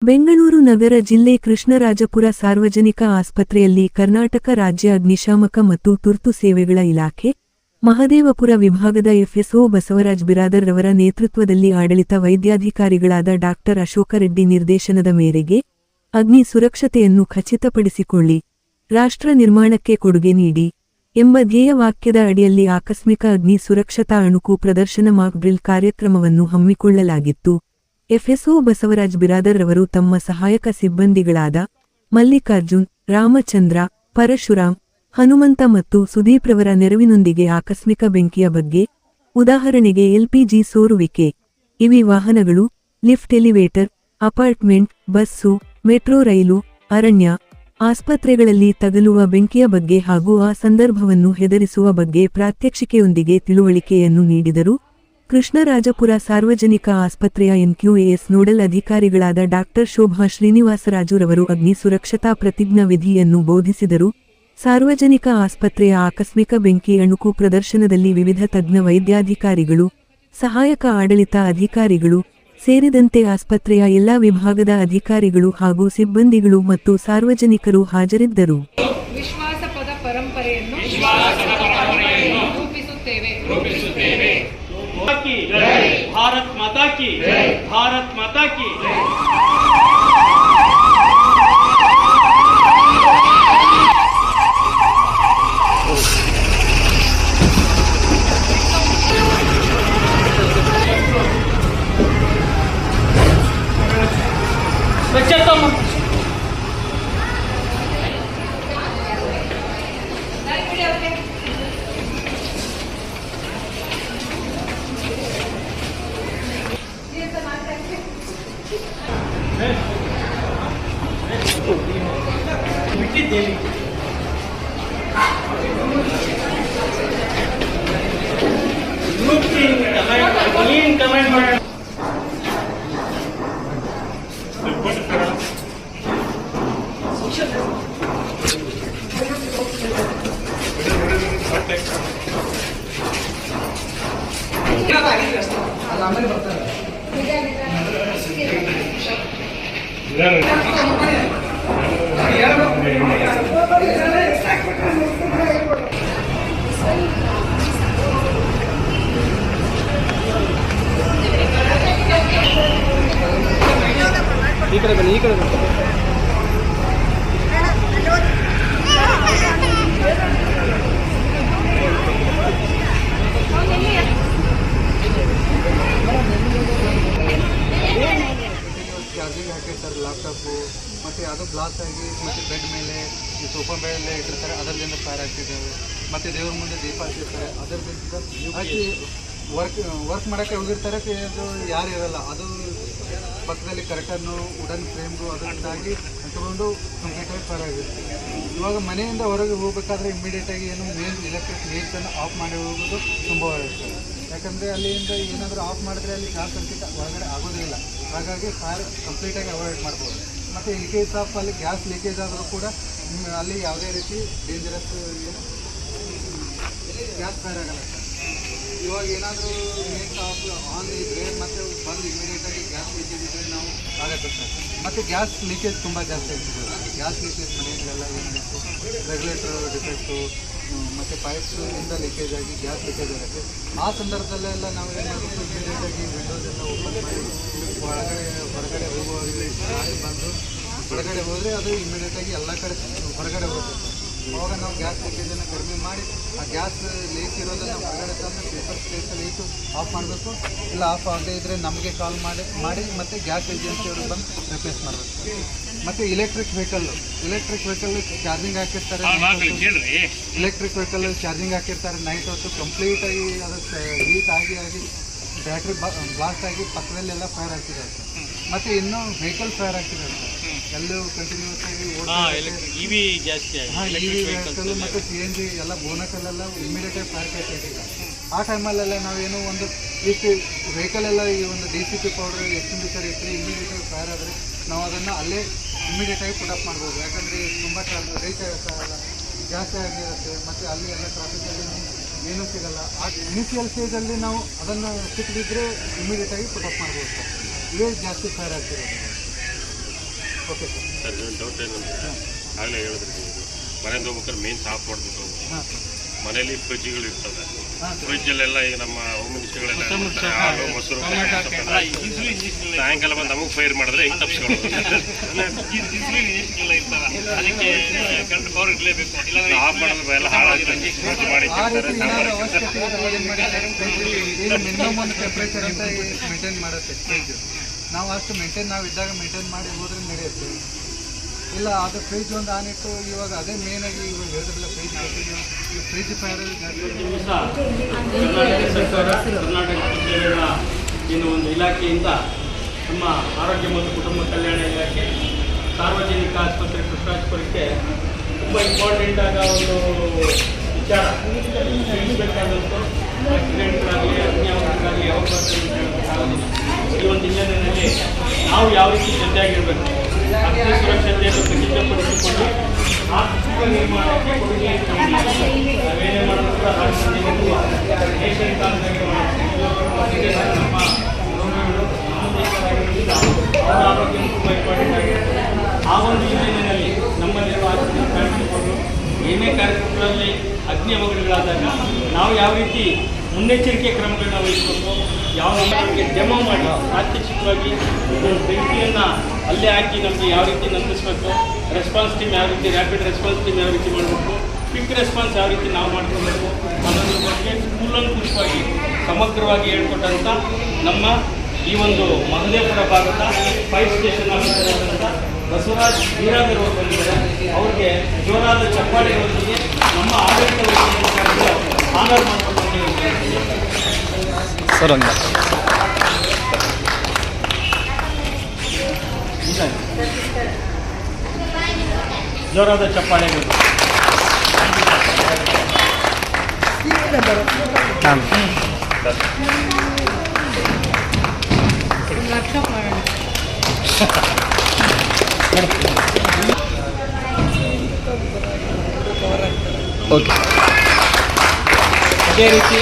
ಬೆಂಗಳೂರು ನಗರ ಜಿಲ್ಲೆ ಕೃಷ್ಣರಾಜಪುರ ಸಾರ್ವಜನಿಕ ಆಸ್ಪತ್ರೆಯಲ್ಲಿ ಕರ್ನಾಟಕ ರಾಜ್ಯ ಅಗ್ನಿಶಾಮಕ ಮತ್ತು ತುರ್ತು ಸೇವೆಗಳ ಇಲಾಖೆ, ಮಹದೇವಪುರ ವಿಭಾಗದ ಎಫ್ಎಸ್ಒ ಬಸವರಾಜ್ ಬಿರಾದರ್ ರವರ ನೇತೃತ್ವದಲ್ಲಿ ಆಡಳಿತ ವೈದ್ಯಾಧಿಕಾರಿಗಳಾದ ಡಾ. ಅಶೋಕ ರೆಡ್ಡಿ ನಿರ್ದೇಶನದ ಮೇರೆಗೆ ಅಗ್ನಿ ಸುರಕ್ಷತೆಯನ್ನು ಖಚಿತಪಡಿಸಿಕೊಳ್ಳಿ, ರಾಷ್ಟ್ರ ನಿರ್ಮಾಣಕ್ಕೆ ಕೊಡುಗೆ ನೀಡಿ ಎಂಬ ಧ್ಯೇಯ ವಾಕ್ಯದ ಅಡಿಯಲ್ಲಿ ಆಕಸ್ಮಿಕ ಅಗ್ನಿ ಸುರಕ್ಷತಾ ಅಣುಕು ಪ್ರದರ್ಶನ ಮಾಕ್ ಡ್ರಿಲ್ ಕಾರ್ಯಕ್ರಮವನ್ನು ಹಮ್ಮಿಕೊಳ್ಳಲಾಗಿತ್ತು. ಎಫ್ಎಸ್ಒ ಬಸವರಾಜ್ ಬಿರಾದರ್ ರವರು ತಮ್ಮ ಸಹಾಯಕ ಸಿಬ್ಬಂದಿಗಳಾದ ಮಲ್ಲಿಕಾರ್ಜುನ್, ರಾಮಚಂದ್ರ, ಪರಶುರಾಮ್, ಹನುಮಂತ ಮತ್ತು ಸುದೀಪ್ ರವರ ನೆರವಿನೊಂದಿಗೆ ಆಕಸ್ಮಿಕ ಬೆಂಕಿಯ ಬಗ್ಗೆ, ಉದಾಹರಣೆಗೆ ಎಲ್ಪಿಜಿ ಸೋರುವಿಕೆ, ಇವಿ ವಾಹನಗಳು, lift, elevator, apartment, bus, metro ರೈಲು, ಅರಣ್ಯ, ಆಸ್ಪತ್ರೆಗಳಲ್ಲಿ ತಗಲುವ ಬೆಂಕಿಯ ಬಗ್ಗೆ ಹಾಗೂ ಆ ಸಂದರ್ಭವನ್ನು ಹೆದರಿಸುವ ಬಗ್ಗೆ ಪ್ರಾತ್ಯಕ್ಷಿಕೆಯೊಂದಿಗೆ ತಿಳುವಳಿಕೆಯನ್ನು ನೀಡಿದರು. ಕೃಷ್ಣರಾಜಪುರ ಸಾರ್ವಜನಿಕ ಆಸ್ಪತ್ರೆಯ ಎನ್ಕ್ಯೂಎಎಸ್ ನೋಡಲ್ ಅಧಿಕಾರಿಗಳಾದ ಡಾ. ಶೋಭಾ ಶ್ರೀನಿವಾಸರಾಜು ರವರು ಅಗ್ನಿ ಸುರಕ್ಷತಾ ಪ್ರತಿಜ್ಞಾ ವಿಧಿಯನ್ನು ಬೋಧಿಸಿದರು. ಸಾರ್ವಜನಿಕ ಆಸ್ಪತ್ರೆಯ ಆಕಸ್ಮಿಕ ಬೆಂಕಿ ಅಣುಕು ಪ್ರದರ್ಶನದಲ್ಲಿ ವಿವಿಧ ತಜ್ಞ ವೈದ್ಯಾಧಿಕಾರಿಗಳು, ಸಹಾಯಕ ಆಡಳಿತ ಅಧಿಕಾರಿಗಳು ಸೇರಿದಂತೆ ಆಸ್ಪತ್ರೆಯ ಎಲ್ಲಾ ವಿಭಾಗದ ಅಧಿಕಾರಿಗಳು ಹಾಗೂ ಸಿಬ್ಬಂದಿಗಳು ಮತ್ತು ಸಾರ್ವಜನಿಕರು ಹಾಜರಿದ್ದರು. ವಿಶ್ವಾಸಪದ ಪರಂಪರೆಯನ್ನು ರೂಪಿಸುತ್ತೇವೆ. ಭಾರತ್ ಮಾತಾ ಕಿ ಜೈ. ಭಾರತ್ ಮಾತಾ ಕಿ ಜೈ. ಬಿಟ್ಟಿದ್ದೇನೆ ಕಮೆಂಟ್ ಮಾಡಿ ಆಮೇಲೆ ಬರ್ತಾರೆ. ಈ ಕಡೆ ಬನ್ನಿ, ಈ ಕಡೆ ಬನ್ನಿ. ಚಾರ್ಜಿಂಗ್ ಹಾಕಿರ್ತಾರೆ ಲ್ಯಾಪ್ಟಾಪು, ಮತ್ತು ಅದು ಬ್ಲಾಸ್ಟ್ ಆಗಿ ಮತ್ತು ಬೆಡ್ ಮೇಲೆ ಈ ಸೋಫಾ ಮೇಲೆ ಇಟ್ಟಿರ್ತಾರೆ, ಅದರಿಂದ ಫೈರ್ ಆಗ್ತಿದ್ದಾವೆ. ಮತ್ತು ದೇವ್ರ ಮುಂದೆ ದೀಪ ಹಚ್ಚಿರ್ತಾರೆ, ಅದರಿಂದ ಹಾಕಿ ವರ್ಕ್ ಮಾಡೋಕ್ಕೆ ಹೋಗಿರ್ತಾರೆ. ಅದು ಯಾರು ಇರೋಲ್ಲ, ಅದು ಪಕ್ಕದಲ್ಲಿ ಕರೆಕ್ಟನ್ನು ವುಡನ್ ಫ್ರೇಮ್ಗೂ ಅದರಿಂದಾಗಿ ಅಂಟುಕೊಂಡು ಕಂಪ್ಲೀಟಾಗಿ ಫೈರ್ ಆಗಿರುತ್ತೆ. ಇವಾಗ ಮನೆಯಿಂದ ಹೊರಗೆ ಹೋಗಬೇಕಾದ್ರೆ ಇಮ್ಮಿಡಿಯೇಟಾಗಿ ಏನು ಮೇನ್ ಎಲೆಕ್ಟ್ರಿಕ್ ಮೇನ್ಸನ್ನು ಆಫ್ ಮಾಡಿ ಹೋಗೋದು ಸಂಭವ ಇರುತ್ತೆ. ಯಾಕಂದರೆ ಅಲ್ಲಿಂದ ಏನಾದರೂ ಆಫ್ ಮಾಡಿದ್ರೆ ಅಲ್ಲಿ ಶಾರ್ಟ್ ಸರ್ಕ್ಯೂಟ್ ಹೊರಗಡೆ ಆಗೋದಿಲ್ಲ. ಹಾಗಾಗಿ ಫೈರ್ ಕಂಪ್ಲೀಟಾಗಿ ಅವಾಯ್ಡ್ ಮಾಡ್ಬೋದು. ಮತ್ತು ಇನ್ ಕೇಸ್ ಆಫ್ ಅಲ್ಲಿ ಗ್ಯಾಸ್ ಲೀಕೇಜ್ ಆದರೂ ಕೂಡ ಅಲ್ಲಿ ಯಾವುದೇ ರೀತಿ ಡೇಂಜರಸ್ ಗ್ಯಾಸ್ ಫೈರ್ ಆಗಲ್ಲ ಸರ್. ಇವಾಗ ಏನಾದರೂ ಮೇನ್ಸ್ ಆಫ್ ಆನ್ ಇದ್ದರೆ ಮತ್ತು ಬಂದು ಇಮಿಡಿಯೇಟಾಗಿ ಗ್ಯಾಸ್ ಲೀಕೇಜ್ ಇದ್ದರೆ ನಾವು ಆಗುತ್ತೆ ಸರ್. ಮತ್ತು ಗ್ಯಾಸ್ ಲೀಕೇಜ್ ತುಂಬ ಜಾಸ್ತಿ ಆಗ್ತಿದೆ. ಗ್ಯಾಸ್ ಲೀಕೇಜ್ ಮನೆಯಲ್ಲೆಲ್ಲ ಏನು ಬೇಕು, ರೆಗ್ಯುಲೇಟರ್ ಡಿಫೆಕ್ಟು ಮತ್ತು ಪೈಪ್ಸಿಂದ ಲೀಕೇಜ್ ಆಗಿ ಗ್ಯಾಸ್ ಲೀಕೇಜ್ ಆಗುತ್ತೆ. ಆ ಸಂದರ್ಭದಲ್ಲೆಲ್ಲ ನಾವು ಏನು ಮಾಡಬೇಕು, ಇಮಿಡಿಯೇಟಾಗಿ ವಿಂಡೋಸ್ ಎಲ್ಲ ಓಪನ್ ಮಾಡಿ ಹೊರಗಡೆ ಹೋಗುವಾಗಲಿ ಬಂದು ಹೊರಗಡೆ ಹೋದರೆ ಅದು ಇಮಿಡಿಯೇಟಾಗಿ ಎಲ್ಲ ಕಡೆ ಹೊರಗಡೆ ಹೋಗುತ್ತೆ. ಅವಾಗ ನಾವು ಗ್ಯಾಸ್ ಲೀಕೇಜನ್ನು ಕಡಿಮೆ ಮಾಡಿ ಆ ಗ್ಯಾಸ್ ಲೀಕ್ ಇರೋದನ್ನು ಹೊರಗಡೆ ತಂದು ಪೇಪರ್ ಸ್ಪೇಸಲ್ಲಿ ಇಟ್ಟು ಆಫ್ ಮಾಡಬೇಕು. ಇಲ್ಲ ಆಫ್ ಆಗದೇ ಇದ್ದರೆ ನಮಗೆ ಕಾಲ್ ಮಾಡಿ ಮತ್ತು ಗ್ಯಾಸ್ ಏಜೆನ್ಸಿಯವ್ರಿಗೆ ಬಂದು ರಿಪ್ಲೇಸ್ ಮಾಡಬೇಕು. ಮತ್ತು ಎಲೆಕ್ಟ್ರಿಕ್ ವೆಹಿಕಲ್ ಚಾರ್ಜಿಂಗ್ ಹಾಕಿರ್ತಾರೆ. ಎಲೆಕ್ಟ್ರಿಕ್ ವೆಹಿಕಲ್ ಚಾರ್ಜಿಂಗ್ ಹಾಕಿರ್ತಾರೆ ನೈಟ್ ಹೊತ್ತು ಕಂಪ್ಲೀಟಾಗಿ ಅದು ಹೀಟ್ ಆಗಿ ಬ್ಯಾಟ್ರಿ ಬ್ಲಾಸ್ಟ್ ಆಗಿ ಪಕ್ಕದಲ್ಲೆಲ್ಲ ಫೈರ್ ಆಗ್ತಿದ್ದಾರೆ ಸರ್. ಮತ್ತು ಇನ್ನೂ ವೆಹಿಕಲ್ ಫೈರ್ ಆಗ್ತಿದ್ದಾರೆ ಸರ್. ಎಲ್ಲೂ ಕಂಟಿನ್ಯೂಸ್ ಆಗಿ ಇವಿ ವೆಹಿಕಲ್ ಮತ್ತು CNG ಎಲ್ಲ ಬೋನಕಲ್ಲೆಲ್ಲ ಇಮಿಡಿಯೇಟಾಗಿ ಫೈರ್ ಆಗ್ತಿದೆ. ಆ ಟೈಮಲ್ಲೆಲ್ಲ ನಾವೇನು ಒಂದು ಇಷ್ಟು ವೆಹಿಕಲೆಲ್ಲ ಈ ಒಂದು DCP ಪೌಡರ್ ಎಕ್ಸ್ಟಿಂಗ್ವಿಷರ್ ಇಟ್ಟು ಇಮಿಡಿಯೇಟಾಗಿ ಫೈರ್ ಆದರೆ ನಾವು ಅದನ್ನು ಅಲ್ಲೇ ಇಮಿಡಿಯೇಟಾಗಿ ಪುಟಪ್ ಮಾಡ್ಬೋದು. ಯಾಕಂದರೆ ತುಂಬ ರೈಟ್ ಜಾಸ್ತಿ ಆಗಿರುತ್ತೆ ಮತ್ತು ಅಲ್ಲಿ ಎಲ್ಲ ಟ್ರಾಫಿಕಲ್ಲಿ ಏನೂ ಸಿಗಲ್ಲ. ಆ ಇನಿಷಿಯಲ್ ಸ್ಟೇಜಲ್ಲಿ ನಾವು ಅದನ್ನು ಸಿಕ್ಕಿದ್ರೆ ಇಮಿಡಿಯೇಟಾಗಿ ಪುಟಪ್ ಮಾಡ್ಬೋದು ಸರ್. ಇವೇ ಜಾಸ್ತಿ ಫೈರ್ ಆಗ್ತಿರೋದು. Okay sir. ಸರ್ ಇನ್ನೊಂದು ಡೌಟ್ ಏನಂದರೆ ಆಗಲೇ ಹೇಳಿದ್ರಿ ನೀವು ಮನೆಯಿಂದ ಹೋಗ್ಬೇಕಾದ್ರೆ ಮೇನ್ ಆಫ್ ಮಾಡಿಬಿಟ್ಟು ಹಾಂ ಮನೇಲಿ ಫ್ರಿಜ್ಗಳು ಇರ್ತವೆ. ಹಾಂ ಸರ್. ಫ್ರಿಜ್ಜಲ್ಲೆಲ್ಲ ಈಗ ನಮ್ಮ ಹೋಮ್ ಮಿನಿಸ್ಟ್ರಿಗಳೆಲ್ಲ ಹಾಲು ಮೊಸರು ಸಾಯಂಕಾಲ ಬಂದು ನಮಗೆ ಫೈರ್ ಮಾಡಿದ್ರೆ ಹಿಂಗೆ ತಪ್ಪಿಸ್ಕೊಳ್ಳೋದು ಆಫ್ ಮಾಡಿದ್ರೆ ಎಲ್ಲ ಹಾಳಾಗಿ ಮಾಡಿ ಆ ರೀತಿ ಏನಾದರೂ ಅವಶ್ಯಕತೆ ಇದ್ದಾಗ ಏನು ಮಾಡಿದ್ದಾರೆ ಈಗ ಮಿನಿಮಮ್ ಒಂದು ಟೆಂಪ್ರೇಚರ್ ಅಂತ ಮೇಂಟೈನ್ ಮಾಡುತ್ತೆ ಫ್ರಿಜ್. ನಾವು ಅಷ್ಟು ನಾವು ಇದ್ದಾಗ ಮೇಂಟೈನ್ ಮಾಡಿ ಹೋದ್ರೆ ನಡೆಯುತ್ತೆ. ಇಲ್ಲ ಅದು ಫ್ರಿಜ್ ಒಂದು ಆನ್ ಇಟ್ಟು ಇವಾಗ ಅದೇ ಮೇನಾಗಿ ಇವಾಗ ಹೇಳಿದ್ರಲ್ಲ ಫ್ರಿಜ್ ಈ ಫ್ರಿಜ್ ಫೈರ್ ದಿವಸ ಕರ್ನಾಟಕ ಸರ್ಕಾರ ಕರ್ನಾಟಕ ಜಿಲ್ಲೆಗಳ ಏನು ಒಂದು ಇಲಾಖೆಯಿಂದ ನಮ್ಮ ಆರೋಗ್ಯ ಮತ್ತು ಕುಟುಂಬ ಕಲ್ಯಾಣ ಇಲಾಖೆ ಸಾರ್ವಜನಿಕ ಆಸ್ಪತ್ರೆ ಕೃಷ್ಣರಾಜಪುರಕ್ಕೆ ತುಂಬ ಇಂಪಾರ್ಟೆಂಟ್ ಆದ ಒಂದು ವಿಚಾರ ತಿಳಿಸಬೇಕಾದಂಥ ಆಕ್ಸಿಡೆಂಟ್ಗಳಾಗಲಿ ಅಗ್ನಿಯಾವಳಿಗಳಾಗಲಿ ಯಾವ ಈ ಒಂದು ಹಿನ್ನೆಲೆಯಲ್ಲಿ ನಾವು ಯಾವ ರೀತಿ ಜೊತೆಯಾಗಿರಬೇಕು ಅಗ್ನಿ ಸುರಕ್ಷತೆಯನ್ನು ಖಚಿತಪಡಿಸಿಕೊಂಡು ಆರ್ಥಿಕ ನಿರ್ಮಾಣಕ್ಕೆ ಕೊಡುಗೆ ನಾವೇನೇ ಮಾಡಿದ್ರು ಕೂಡ ರೇಷನ್ ಕಾರ್ಡ್ನಾಗೆ ನಮ್ಮ ರೋಗಿಗಳು ನಮ್ಮ ದೇಶರಾಗಿರೋದ್ರಿಂದ ಅವರ ಆರೋಗ್ಯ ತುಂಬ ಇಂಪಾರ್ಟೆಂಟ್ ಆಗಿರುತ್ತೆ. ಆ ಒಂದು ಹಿನ್ನೆಲೆಯಲ್ಲಿ ನಮ್ಮಲ್ಲಿರುವ ಆರೋಗ್ಯ ಕಾಣಿಸಿಕೊಂಡು ಏನೇ ಕಾರ್ಯಕ್ರಮಗಳಲ್ಲಿ ಅಗ್ನಿ ಅವಘಡಗಳಾದಾಗ ನಾವು ಯಾವ ರೀತಿ ಮುನ್ನೆಚ್ಚರಿಕೆ ಕ್ರಮಗಳನ್ನ ವಹಿಸಬೇಕು, ಯಾವ ನಮಗೆ ಡೆಮೋ ಮಾಡಿ ಪ್ರಾತ್ಯಕ್ಷಿಕವಾಗಿ ಬೆಂಕಿಯನ್ನು ಅಲ್ಲೇ ಹಾಕಿ ನಮಗೆ ಯಾವ ರೀತಿ ನಂಬಿಸಬೇಕು, ರೆಸ್ಪಾನ್ಸ್ ಟೀಮ್ ಯಾವ ರೀತಿ ರ್ಯಾಪಿಡ್ ರೆಸ್ಪಾನ್ಸ್ ಟೀಮ್ ಯಾವ ರೀತಿ ಮಾಡಬೇಕು, ಕ್ವಿಕ್ ರೆಸ್ಪಾನ್ಸ್ ಯಾವ ರೀತಿ ನಾವು ಮಾಡ್ಕೊಬೇಕು ಅನ್ನೋದ್ರ ಬಗ್ಗೆ ಕೂಲಂಕುಷವಾಗಿ ಸಮಗ್ರವಾಗಿ ಹೇಳ್ಕೊಟ್ಟಂಥ ನಮ್ಮ ಈ ಒಂದು ಮಹದೇವಪುರ ಭಾಗದ ಫೈರ್ ಸ್ಟೇಷನ್ ಆಫೀಸರಾದಂಥ ಬಸವರಾಜ್ ಬೀರಾದರ್ ಅವರು ಬಂದಿದ್ದಾರೆ. ಅವ್ರಿಗೆ ಜೋರಾದ ಚಪ್ಪಾಳೆಗಳೊಂದಿಗೆ ನಮ್ಮ ಆಡಳಿತ ಆನರ್ ಮಾಡಿಕೊಂಡು ಸರ್ ಹಂಗೆ ಜೋರಾದ ಚಪ್ಪಾಳೆಗಳು. ಹಾಂ ವರ್ಕ್ಶಾಪ್ ಮಾಡೋಣ. ಓಕೆ ಅದೇ ರೀತಿ